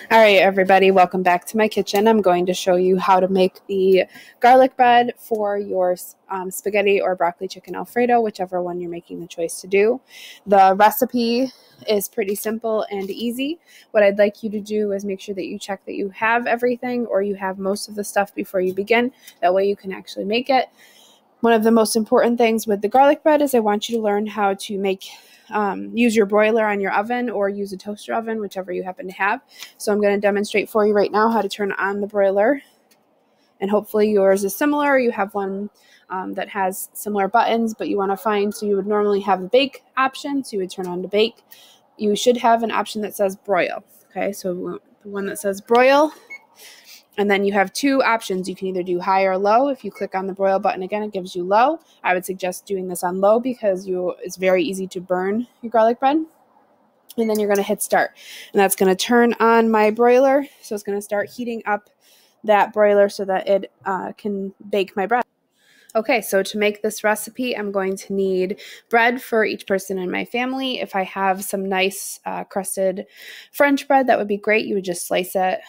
All right, everybody, welcome back to my kitchen. I'm going to show you how to make the garlic bread for your spaghetti or broccoli chicken Alfredo, whichever one you're making the choice to do. The recipe is pretty simple and easy. What I'd like you to do is make sure that you check that you have everything or you have most of the stuff before you begin. That way you can actually make it. One of the most important things with the garlic bread is I want you to learn how to use your broiler on your oven or use a toaster oven, whichever you happen to have. So I'm going to demonstrate for you right now how to turn on the broiler. And hopefully yours is similar, or you have one that has similar buttons, but you want to find, so you would normally have the bake option, so you would turn on to bake. You should have an option that says broil. Okay, so the one that says broil. And then you have two options. You can either do high or low. If you click on the broil button again, it gives you low. I would suggest doing this on low because it's very easy to burn your garlic bread. And then you're going to hit start. And that's going to turn on my broiler. So it's going to start heating up that broiler so that it can bake my bread. Okay, so to make this recipe, I'm going to need bread for each person in my family. If I have some nice crusted French bread, that would be great. You would just slice it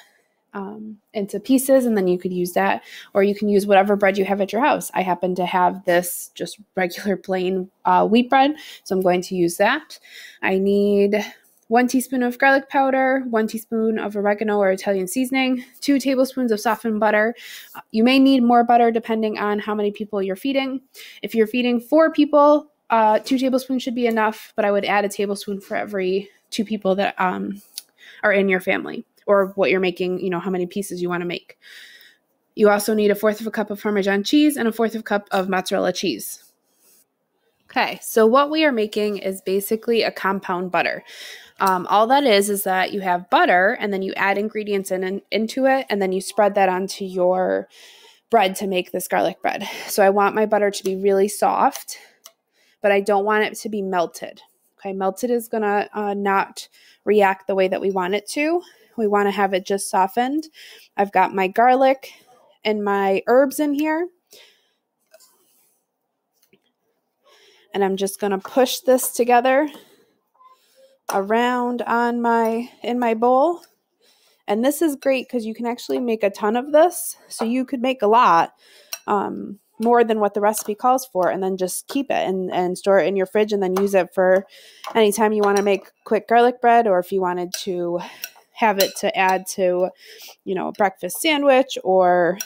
into pieces, and then you could use that, or you can use whatever bread you have at your house. I happen to have this just regular plain wheat bread, so I'm going to use that. I need 1 teaspoon of garlic powder, 1 teaspoon of oregano or Italian seasoning, 2 tablespoons of softened butter. You may need more butter depending on how many people you're feeding. If you're feeding 4 people, 2 tablespoons should be enough, but I would add a tablespoon for every 2 people that are in your family, or what you're making, how many pieces you want to make. You also need 1/4 cup of Parmesan cheese and 1/4 cup of mozzarella cheese. Okay, so what we are making is basically a compound butter. All that is that you have butter, and then you add ingredients into it, and then you spread that onto your bread to make this garlic bread. So I want my butter to be really soft, but I don't want it to be melted. Okay, melted is going to not react the way that we want it to. We want to have it just softened. I've got my garlic and my herbs in here. And I'm just going to push this together around in my bowl. And this is great because you can actually make a ton of this. So you could make a lot, more than what the recipe calls for, and then just keep it and store it in your fridge, and then use it for anytime you want to make quick garlic bread, or if you wanted to have it to add to, a breakfast sandwich, or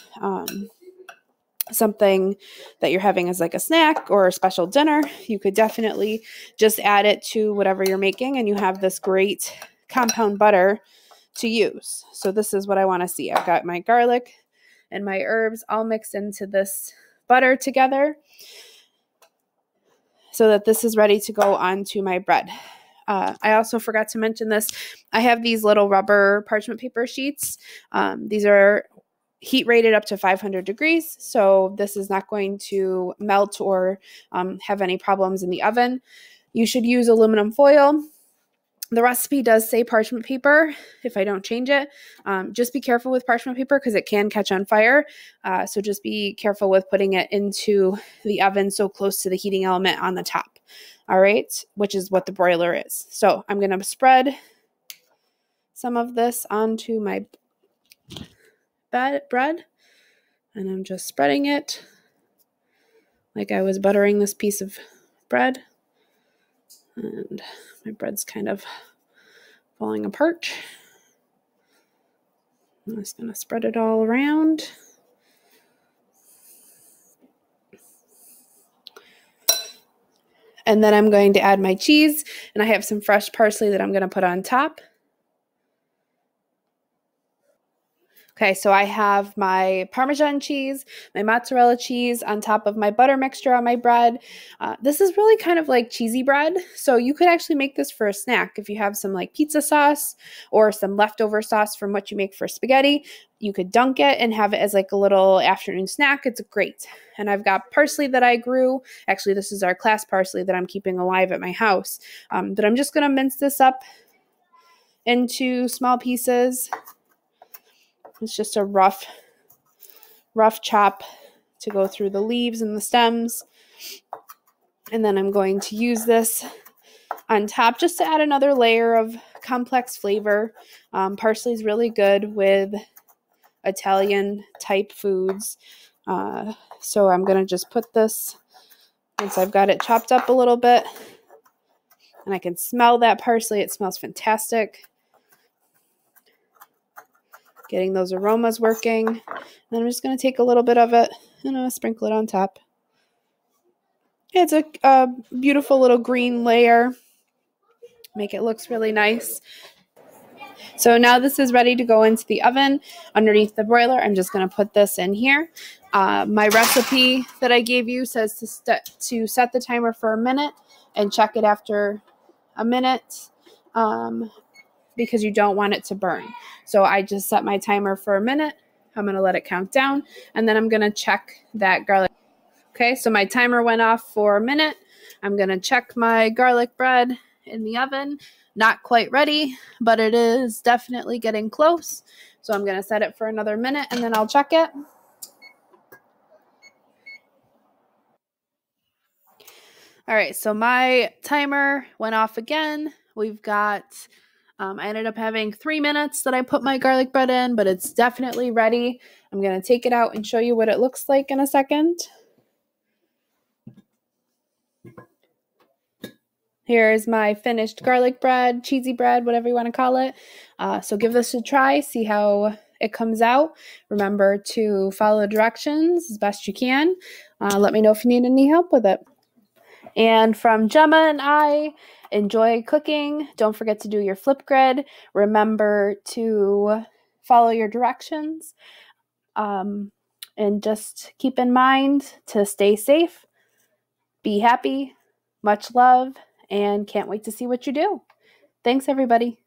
something that you're having as like a snack or a special dinner. You could definitely just add it to whatever you're making, and you have this great compound butter to use. So this is what I want to see. I've got my garlic and my herbs all mixed into this butter together so that this is ready to go onto my bread. I also forgot to mention this. I have these little rubber parchment paper sheets. These are heat rated up to 500 degrees, so this is not going to melt or have any problems in the oven. You should use aluminum foil. The recipe does say parchment paper if I don't change it. Just be careful with parchment paper because it can catch on fire. So just be careful with putting it into the oven so close to the heating element on the top. All right, which is what the broiler is. So I'm going to spread some of this onto my bread, and I'm just spreading it like I was buttering this piece of bread. And my bread's kind of falling apart. I'm just going to spread it all around. And then I'm going to add my cheese, and I have some fresh parsley that I'm going to put on top. Okay, so I have my Parmesan cheese, my mozzarella cheese on top of my butter mixture on my bread. This is really kind of like cheesy bread, so you could actually make this for a snack. If you have some like pizza sauce or some leftover sauce from what you make for spaghetti, you could dunk it and have it as like a little afternoon snack. It's great. And I've got parsley that I grew. Actually, this is our class parsley that I'm keeping alive at my house. But I'm just going to mince this up into small pieces. It's just a rough chop to go through the leaves and the stems. And then I'm going to use this on top just to add another layer of complex flavor. Parsley is really good with Italian type foods. So I'm going to just put this, once I've got it chopped up a little bit, and I can smell that parsley. It smells fantastic. Getting those aromas working. And I'm just going to take a little bit of it and sprinkle it on top. It's a beautiful little green layer. Make it looks really nice. So now this is ready to go into the oven underneath the broiler. I'm just going to put this in here. My recipe that I gave you says to set the timer for a minute and check it after a minute because you don't want it to burn. So I just set my timer for a minute. I'm going to let it count down, and then I'm going to check that garlic. Okay, so my timer went off for a minute. I'm going to check my garlic bread in the oven. Not quite ready, but it is definitely getting close. So I'm going to set it for another minute, and then I'll check it. All right, so my timer went off again. We've got, I ended up having 3 minutes that I put my garlic bread in, but it's definitely ready. I'm going to take it out and show you what it looks like in a second. Here's my finished garlic bread, cheesy bread, whatever you want to call it. So give this a try, see how it comes out. Remember to follow directions as best you can. Let me know if you need any help with it. And from Gemma and I, enjoy cooking. Don't forget to do your Flipgrid. Remember to follow your directions. And just keep in mind to stay safe, be happy, much love, and can't wait to see what you do. Thanks, everybody.